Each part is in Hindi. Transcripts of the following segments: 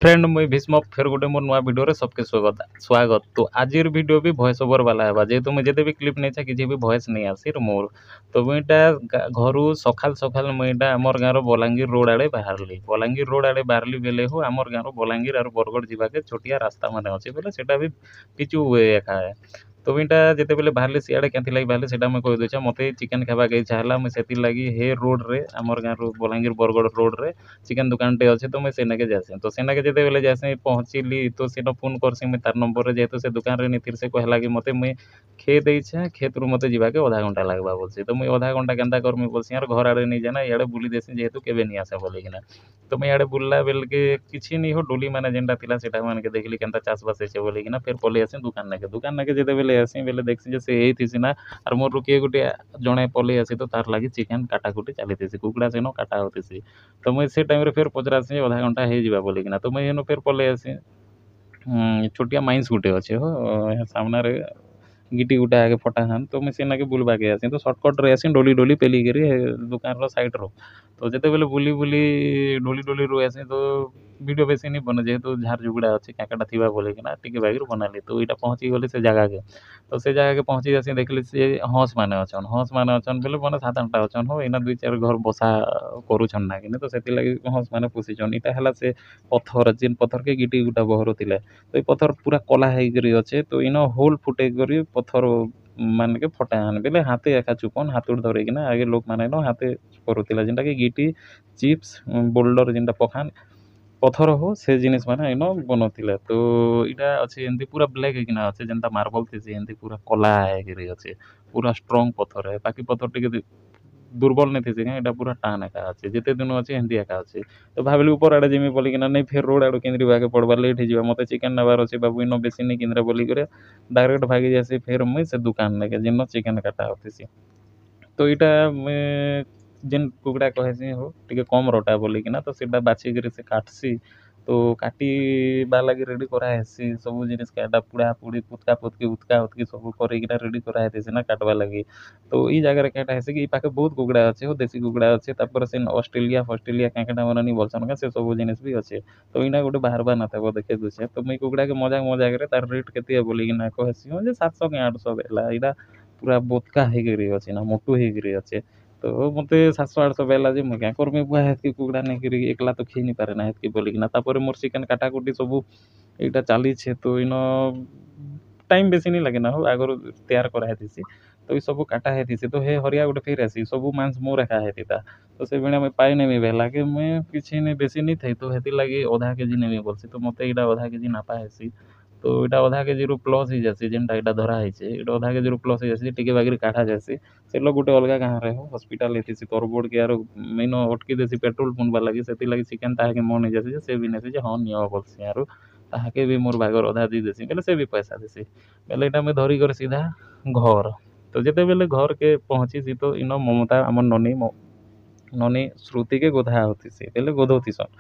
फ्रेंड मुई भीष्म फेर गोटे मोर नुआ वीडियो रे सबके स्वागत। तो आजिर वीडियो भी वॉइस ओवर वाला है जेहेतु मुझे भी क्लिप नहीं था किसी भी वॉइस नहीं आसी मोर। तो मुईटा घर सकाल सकाल मुईटा आमर गाँव बलांगीर रोड आड़े बाहरली बलांगीर रोड आड़े बाहरली बेले हो आमर गाँव बलांगीर और बरगढ़ जाके छोटिया रास्ता माने अच्छे बोले सेटा भी पिचु हुए एका है। तो मुईटा जिते बेले बाहरली सियाड़े क्या लगी बाहरली सेटा मुझे कही दूचा मत चिकेन खावा इच्छा है मुझे से लगी हे रोड रे आमर गाँव बलांगीर बरगढ़ रोड रे चिकेन दुकान टे अच्छे तो मुझे सेनाके जासी तो सेनाके जिते बेले जासी पहुँचली तो सीटा फोन करसी मुझे तार नंबर जेहेतु से दुकान रे नीति से कहला कि मते मुझे खेत इच्छा खेत रू मते जाके आधा घंटा लगवा बोलसी तो मुझे आधा घंटा केन्ता करमी बोलसी यार घर आड़े नहीं जाना इे बुली देसी जेहेतु केवे नहीं आसे बोलिकिना। तो मुझे इे बुलला बेल के किसी नहीं हो डोली मैंने जेनटा थिला सेटा मान के देखली केनता चाषबास है बोलिकिना फिर पलि आसी दुकान नाके जिते बेले आसी बेले देखसी जे से एही सीना आर मोर किए गोटे जड़े पलि आसी तो तार लगी चिकेन काटाकुटी चली कुकुड़ा सेन काटा होती। तो मुझे से टाइम फिर पचरासी आधा घंटा हो बोलिकिना तो मुझे फिर पलि आसी छोटिया माइंस गुटे अच्छे हो सामने गिटी गुटा आगे फटा हाँ तो मुझे सेना के बुलवा के आसी तो सर्टकट रे आसी डोली डोली पेली करी दुकान साइड रो। तो जिते बेले बुली बुली डोली डोली रू आसी तो वीडियो बेसी नहीं बने जेहेतु झार जुगड़ा अच्छे काकाटा थी बोलिकिना टिके बागिर बनाली तो यहाँ पहुँची गली से जगह के। तो से जगह के पहुँची जासी देखली से हंस माने अच्छन बोले मैंने 7-8टा अच्छन हो एना 2-4 घर बसा करुछन ना कि तो से लगी हंस माने पुषिछन इटा है से पथर जेन पथर के गिटी गुटा बहरुले तो ये पथर पूरा कला होकर अच्छे तो इन होल फुटे कर पथर मान के फटान बेले हाथे एका चुपन हाथ धरिकिना आगे लोक मैंने हाथे करुला जेनटा कि गिटी चिप्स बोल्डर जेनटा पखान पथर हो से जिनिस मैंने इन बनौले। तो यहाँ अच्छे एमती पूरा ब्लैक होना अच्छे जेनता मार्बल थी एमती पूरा कला है अच्छे पूरा स्ट्रंग पथर है बाकी पथर टे दुर्बल नहीं थी यहाँ पूरा टाण एका अच्छे जिते दिन अच्छे एमती एका अच्छे। तो भाविली ऊपर आड़े जिमी बोलिकिना नहीं फिर रोड आड़े केन्द्री भागे पड़वा लेट हो मत चिकेन नबार अच्छे बाबू इन बेसी नहीं किंद्रा बोलिक डायरेक्ट भागी जासी फिर मुई से दुकान लेके जिन चिकेन काटा होती। तो यहाँ मुझे जेन कुकड़ा कहसी हो टे कम रटा बोलिकिना तो सीटा बाछिक से काटसी तो काटा लगी रेडी करासी सब जिनिस काटा पुड़ा पुड़ी पुतका पुतकी उतका उतकी सब कर रेडी कराई ना काटवा लगी। तो ये जगह कहटा है कि पाखे बहुत कुकड़ा अच्छे हो देसी कुकड़ा अच्छे से ऑस्ट्रेलिया फस्ट्रेलिया क्या मन नहीं बोलसन से सब जिनिस भी अच्छे। तो इना गोटे बाहर बार ना देखे दूसरे तो मुई कुकड़ा के मजाक मजाक तार रेट के बोलिकिना कहसी हो 700 कि 800 है पूरा बोतका होकर अच्छे ना मोटू होकर अच्छे। तो मत 700-800 बेला जे क्या करमी बुआ हेतकी कुकड़ा नहीं करी एकला तो खी नहीं पारे ना हेतकी बोलिकिना मोर चिकेन काटाकुटी सब यहाँ चली तो इन टाइम बेसी नहीं लगे ना हो आगर तैयार कराई तो ये सब काटा है तो हे हरिया गोटे फिर आसी सब मांस मोर एका है तो से बेला मुझे पाई नहीं बेला कि मुझे किसी नहीं बेसी नहीं थी तो हेती लगी आधा केजी नहीं बोलसी तो मत यहाँ आधा केजी नापा हेसी। तो यहाँ आधा केजी रू प्लस ही जासी जेनटा यहाँ धरा है ये आधा केजी रू प्लस ही जासी टिके बागिर काटा जासी से लोग गोटे अलग गाँव रे हो हस्पिटाल हेती तरबोर्ड के यार मेन अटकी देसी पेट्रोल पुनवा लगी से लगी चिकेन ताके मन ही जासी से भी नहीं हाँ नियो बोलसी यार ताके भी मोर भागर अधा दी देसी बेले से भी पैसा देसी बेले यहाँ मुझे धरिकर सीधा घर। तो जिते बेले घर के पहुँची तो इन ममता आम ननी ननी श्रुति के गोधा होती बेले गोधौतीसन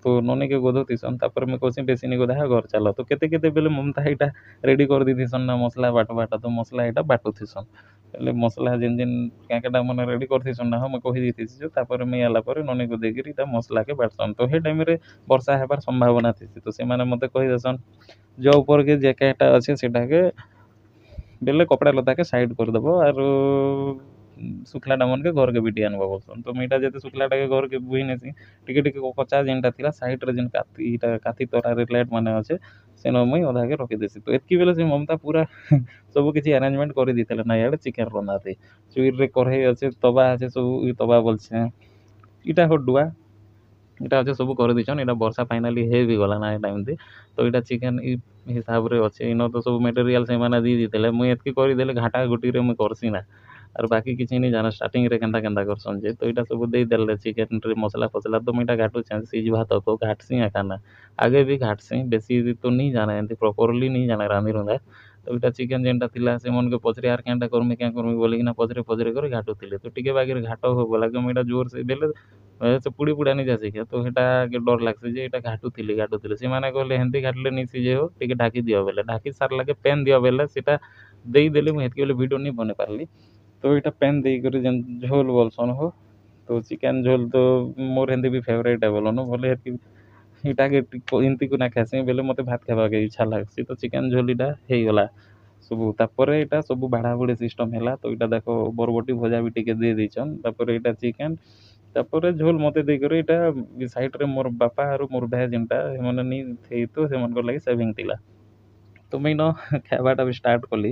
तो ननी के गोधौतीसन मैं कहसी बेसी नहीं गोधा घर चल तो केते बेले ममता यहाँ रेडी कर दीथीसन ना मसला बाट तो मसला यहाँ बाटुथीसन बेले मसला जेन जेन क्या मैंने रेडी करथीसन ना मैं कही दी जो मुझे आला ननी को देकर मसला के बाटसन तो हे टाइम वर्षा होबार संभावना थी तो से मत कहीदेसन जो ऊपर के जैकेटा अच्छे सेटा के बेले कपड़ा लता के साइड करदेव आर शुखलाटा मन के घर के बिटी आनब बोलसन तो मुझा जिते शुखलाटा के घर के बुही नेसी टिके कचा जेनटा थी साइड रे जेन काती तरा लाइट मान अच्छे से मुई अधा के रखीदेसी। तो एतकी बेले से ममता पूरा सब किसी अरेंजमेंट कर दी ना इे चिकेन रंधा थी चुईर कढ़ई अच्छे तवा अच्छे सब तवा बोलছে इटा हडुआ इटा अच्छे सब कर दीछन इटा वर्षा फाइनाली हे भी गला ना टाइम थी। तो इटा चिकेन हिसाब रे अच्छे इन तो सब मटेरियल से मैंने दी देते मुझे एतकी करदे घाटा घुटी रे मुझे करसी ना और बाकी किसी नहीं जाना स्टार्टिंग रे केन्ता केन्ता करसन जे तो यहाँ सब दे देले चिकेन रे मसला फसला तो मुझे घाटू सीझ भात को घाटसी खाना आगे भी घाटसी बेसी तो नहीं जाना एमती प्रॉपरली नहीं जाना रांधि रुंधा। तो यहाँ चिकेन जेनटा थिला से मन के पचरे यार क्या करमी बोलिकिना पचरे पचरे कर घाटुले तो टिके बागिर घाट हो बोला कि मुझे जोर से बेले से पुड़ी पुड़ा नहीं जासी क्या तो यहाँ के डर लगसी जे यहाँ घाटुले से मैंने कहले हेंती घाटले नहीं सीझे हो टिके ढाकी दियो बेले ढाकी सारला के पेन दियो बेले सीटा देदेली मुझे हेतकी बेले वीडियो नहीं बने पारली। तो यहाँ पेन देकर जेन झोल बोलसन हो तो चिकेन झोल तो मोर हेंदी भी फेवरेट है बोलन भले हेतकी ଇଟାକେ ଏମିତି କୁନା ଖାଏସିଁ ବେଲେ ମତେ ଭାତ୍ ଖାଏବାକେ ଇଚ୍ଛା ଲାଗ୍ସି। ତ ଚିକେନ୍ ଝୋଲ୍ ଇଟା ହେଇଗଲା ସବୁ। ତାପରେ ଇଟା ସବୁ ବାଢ଼ା ବୁଢ଼ି ସିଷ୍ଟମ୍ ହେଲା। ତ ଇଟା ଦେଖ ବରବଟି ଭଜା ବି ଟିକେ ଦେଇ ଦେଇଛନ୍। ତାପରେ ଇଟା ଚିକେନ୍, ତାପରେ ଝୋଲ୍ ମତେ ଦେଇକରି ଇଟା ସାଇଡ଼୍‌ରେ ମୋର୍ ବାପା ଆରୁ ମୋର୍ ଭାଇ ଯେନ୍ଟା ସେମାନେ ନି ଥେଇ ତ ସେମାନଙ୍କର୍ ଲାଗି ସେଭିଂ ଥିଲା। ତ ମୁଇଁ ନ ଖାଏବାଟା ବି ଷ୍ଟାର୍ଟ୍ କଲି।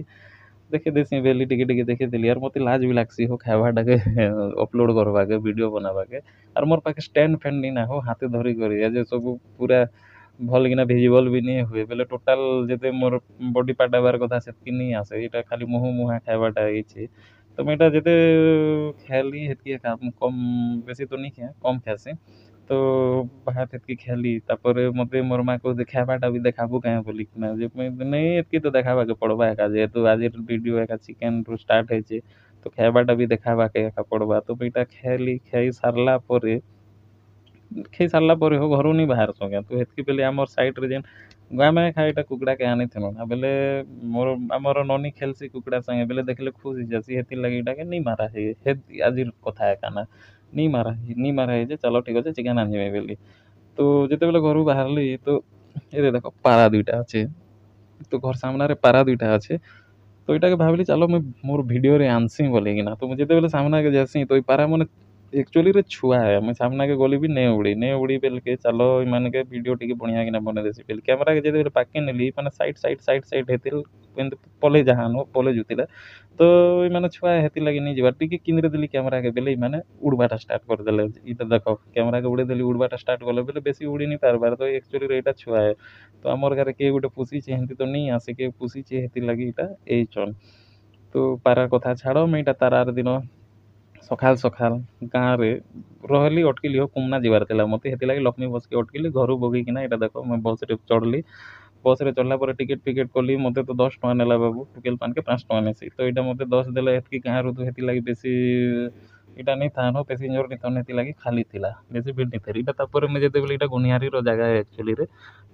ଦେଖିଦେସିଁ ବେଲି ଟିକେ ଟିକେ ଦେଖିଦେଲି ଆର୍ ମତେ ଲାଜ୍ ବି ଲାଗ୍ସି ହୋ ଖାଏବାଟାକେ ଅପଲୋଡ଼୍ କର୍ବାକେ, ଭିଡ଼ିଓ ବନାବାକେ। ଆର୍ ମୋର୍ ପାଖେ ଷ୍ଟାଣ୍ଡ୍ ଫ୍ୟାନ୍ ନି ନା ହୋ ହାତେ ଧରିକରି ଯେ ସବୁ ପୁରା ଭଲ୍ କିନା ଭିଜିବଲ୍ ବି ନି ହୁଏ ବେଲେ ଟୋଟାଲ୍ ଯେତେ ମୋର୍ ବଡି ପାର୍ଟ ଆଇବାର୍ କଥା ସେତ୍କି ନି ଆସେ। ଇଟା ଖାଲି ମୁହୁଁ ମୁହାଁ ଖାଏବାଟା ହେଇଛେ। ତ ମୁଇଁ ଇଟା ଯେତେ ଖାଏଲି ହେତ୍କି ଏକା କମ୍ ବେଶୀ ତ ନି ଖାଏ, କମ୍ ଖାଏସିଁ। ତ ଭାତ୍ ହେତ୍କି ଖାଏଲି। ତାପରେ ମତେ ମୋର୍ ମାଆ କହୁଛେ ଖାଏବାଟା ବି ଦେଖାବୁ କାଏଁ ବୋଲିକିନା ଯେ ମୁଇଁ ନାଇଁ ଏତ୍କି ତ ଦେଖାବାକେ ପଡ଼୍ବା ଏକା ଯେହେତୁ ଆଜିର୍ ଭିଡ଼ିଓ ଏକା ଚିକେନ୍‌ରୁ ଷ୍ଟାର୍ଟ୍ ହେଇଛେ। ତ ଖାଏବାଟା ବି ଦେଖାବାକେ ଏକା ପଡ଼୍ବା। ତ ମୁଇଁ ଇଟା ଖାଏଲି, ଖାଇ ସାର୍ଲା ପରେ ହୋ ଘରୁ ନି ବାହାର୍ସୁଁ କେଁ। ତ ହେତ୍କି ବେଲେ ଆମର୍ ସାଇଡ଼୍‌ରେ ଯେନ୍ ଆମେ ଏକା ଇଟା କୁକୁଡ଼ାକେ ଆନିଥିଲୁଁ ନା ବେଲେ ମୋର୍ ଆମର୍ ନନି ଖେଲ୍ସି କୁକୁଡ଼ା ସାଙ୍ଗେ ବେଲେ ଦେଖ୍ଲେ ଖୁସ୍ ହେଇଯାଏସି। ହେଥିର୍ଲାଗି ଇଟାକେ ନି ମାରା ହେଇ ଆଜିର୍ କଥା ଏକା ନା ନି ମାରା ହେଇଛେ ଚାଲ ଠିକ୍ ଅଛେ ଚିକେନ୍ ଆନିଯିମି ବେଲି। ତ ଯେତେବେଲେ ଘରୁ ବାହାର୍ଲି ତ ଏଦେ ଦେଖ ପାରା ଦୁଇଟା ଅଛେ। ତ ଘର୍ ସାମ୍ନାରେ ପାରା ଦୁଇଟା ଅଛେ। ତ ଇଟାକେ ଭାବ୍ଲି ଚାଲ ମୁଇଁ ମୋର୍ ଭିଡ଼ିଓରେ ଆନ୍ସିଁ ବୋଲିକିନା। ତ ମୁଁ ଯେତେବେଲେ ସାମ୍ନାକେ ଯାଏସିଁ ତ ଇ ପାରାମାନେ ଏକ୍ଚୁଅଲିରେ ଛୁଆ ଏ। ମୁଇଁ ସାମ୍ନାକେ ଗଲି ବି ନେଇ ଉଡ଼ି ବେଲ୍କେ ଚାଲ ଇମାନ୍କେ ଭିଡ଼ିଓ ଟିକେ ବଢ଼ିଆ କିନା ବନେଇଦେସିଁ ବେଲି କ୍ୟାମେରାକେ ଯେତେବେଲେ ପାଖ୍କେ ନେଲି ମାନେ ସାଇଡ଼୍ ହେତିର୍ ଏନ୍ତି ପଲେଇ ଜାହାନୁ ପଲେଇ ଯୁଥିଲେ। ତ ଇମାନେ ଛୁଆ ହେଥିର୍ଲାଗି ନି ଯିବାର୍ ଟିକେ କିନ୍ଦ୍ରି ଦେଲି କ୍ୟାମେରାକେ ବେଲେ ଇମାନେ ଉଡ଼୍ବାଟା ଷ୍ଟାର୍ଟ୍ କରିଦେଲେ। ଇଟା ଦେଖ କ୍ୟାମେରାକେ ଉଡ଼େଇ ଦେଲି ଉଡ଼୍ବାଟା ଷ୍ଟାର୍ଟ୍ କଲେ ବେଲେ ବେଶୀ ଉଡ଼ି ନି ପାର୍ବାର୍। ତ ଏକ୍ଚୁଅଲିରେ ଇଟା ଛୁଆ ଏ। ତ ଆମର୍ ଘରେ କିଏ ଗୁଟେ ପୁଷିଛେ ହେନ୍ତି ତ ନି ଆସେ କିଏ ପୁଷିଛେ ହେଥିର୍ଲାଗି ଇଟା ହେଇଛନ୍। ତ ପାରା କଥା ଛାଡ଼, ମୁଇଁ ଇଟା ତାର୍ ଆର୍ ଦିନ ସଖାଲ୍ ଗାଁରେ ରହେଲି ଅଟ୍କିଲି ହୋ କୁମ୍ନା ଯିବାର୍ ଥିଲା ମତେ। ହେଥିର୍ଲାଗି ଲକ୍ଷ୍ମୀ ବସ୍କେ ଅଟ୍କିଲି ଘରୁ ବଗେଇକିନା ଇଟା ଦେଖ ମୁଇଁ ବସ୍‌ରେ ଚଢ଼୍‌ଲି। ବସ୍‌ରେ ଚଢ଼୍‌ଲା ପରେ ଟିକେଟ୍ ଫିକେଟ୍ କଲି। ମତେ ତ 10 ଟଙ୍କା ନେଲା ବାବୁ, ଟୁକେଲ୍ ପାନ୍‌କେ 5 ଟଙ୍କା ନେସି। ତ ଇଟା ମତେ 10 ଦେଲେ ହେତ୍କି ଗାଁରୁ ତ ହେଥିର୍ଲାଗି ବେଶୀ ଇଟା ନି ଥାଏନ ପେସେଞ୍ଜର୍ ନି ଥାଅନ୍ ହେଥିର୍ଲାଗି ଖାଲି ଥିଲା। ବେଶୀ ଭିଡ଼୍ ନି ଥାଇ। ଇଟା ତାପରେ ମୁଇଁ ଯେତେବେଲେ ଇଟା ଗୁନିହାରିର ଜାଗା ଏ ଏକ୍ଚୁଅଲିରେ।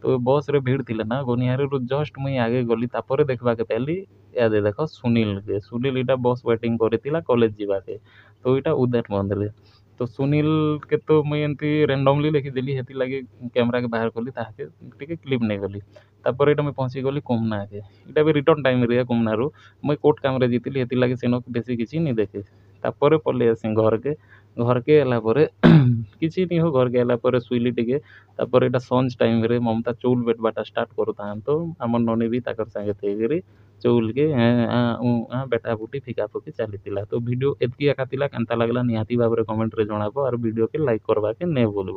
ତ ବସ୍‌ରେ ଭିଡ଼୍ ଥିଲା ନା ଗୁନିହାରିରୁ ଜଷ୍ଟ୍ ମୁଇଁ ଆଗେ ଗଲି ତାପରେ ଦେଖ୍ବାକେ ପାଇଲି ଇହାଦେ ଦେଖ ସୁନୀଲ୍ ଇଟା ବସ୍ ୱେଟିଂ କରିଥିଲା କଲେଜ୍ ଯିବାକେ। ତ ଇଟା ଉଦେର୍ ବନ୍ଧ୍‌ରେ। ତ ସୁନୀଲ୍‌କେ ତ ମୁଇଁ ଏନ୍ତି ରାଣ୍ଡମ୍‌ଲି ଦେଖିଦେଲି ହେଥିର୍ଲାଗି କ୍ୟାମେରାକେ ବାହାର୍ କଲି ତାହାକେ ଟିକେ କ୍ଲିପ୍ ନେଇଗଲି। ତାପରେ ଇଟା ମୁଇଁ ପହଞ୍ଚିଗଲି କୁମ୍ନାକେ। ଇଟା ବି ରିଟର୍ନ ଟାଇମ୍‌ରେ ଏ କୁମ୍ନାରୁ। ମୁଇଁ କୋର୍ଟ୍ କାମ୍‌ରେ ଯାଇଥିଲି ହେଥିର୍ଲାଗି ସେନ ବେଶୀ କିଛି ନି ଦେଖେ। ତାପରେ ପଲେଇ ଆସିଁ ଘର୍‌କେ ଆଏଲା ପରେ କିଛି ନି ହୋ ଘର୍‌କେ ଆଏଲା ପରେ ଶୁଇଲି ଟିକେ। ତାପରେ ଇଟା ସଞ୍ଜ୍ ଟାଇମ୍‌ରେ ମମ୍ତା ଚଉଲ୍ ବେଟ୍ବାଟା ଷ୍ଟାର୍ଟ୍ କରୁଥାନ୍। ତ ଆମର୍ ନନି ବି ତାକର୍ ସାଙ୍ଗେ ଥାଇକରି ଚଉଲ୍‌କେ ଏଁ ଆଁ ଉଁ ଆଁ ବେଟାବୁଟି ଫିକାଫୁକି ଚାଲିଥିଲା। ତ ଭିଡ଼ିଓ ଏତ୍କି ଏକା ଥିଲା କେନ୍ତା ଲାଗ୍ଲା ନିହାତି ଭାବ୍ରେ କମେଣ୍ଟ୍‌ରେ ଜଣାବ। ଆର୍ ଭିଡ଼ିଓକେ ଲାଇକ୍ କର୍ବାକେ ନେ ଭୁଲ୍‌ବ।